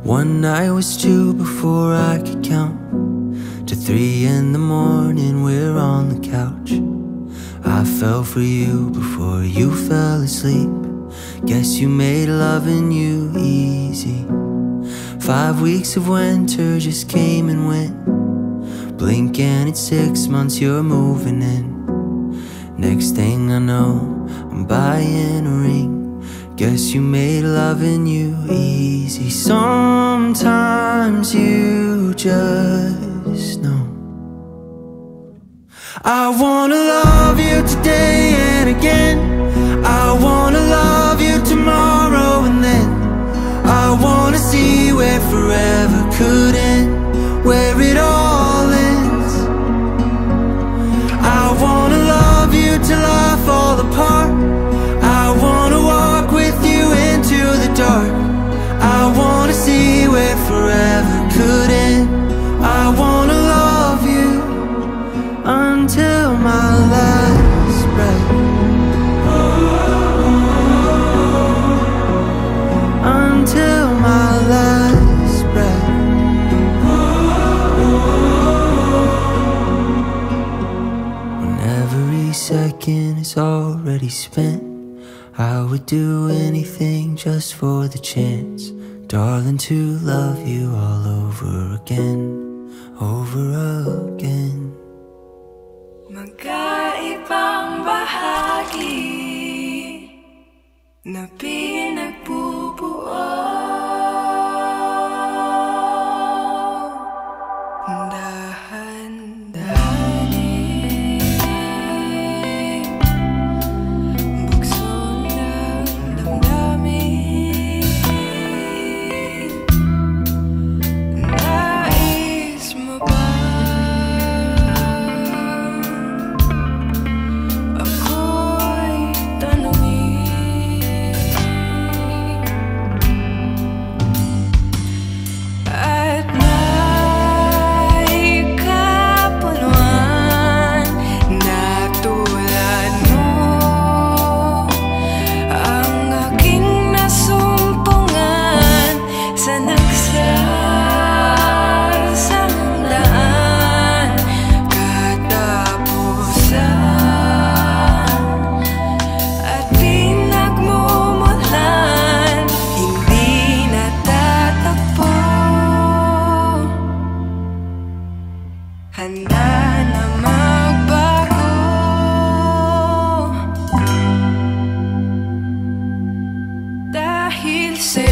One night was two before I could count to 3 in the morning, we're on the couch. I fell for you before you fell asleep. Guess you made loving you easy. 5 weeks of winter just came and went. Blink and it's 6 months you're moving in. Next thing I know, I'm buying a ring. Guess you made loving you easy. Sometimes you just know. I wanna love you today and again. I wanna love you tomorrow and then. I wanna see where forever could end, where it all ends. I wanna love you till I fall apart. I wanna walk with you into the dark. I wanna see where forever could end. I wanna love you until my last breath. Until my last breath. When every second is already spent, I would do anything just for the chance, darling, to love you all over again, over again. Magkaibang bahagi na pinagbubuo. Handa na magbago dahil sa'yo.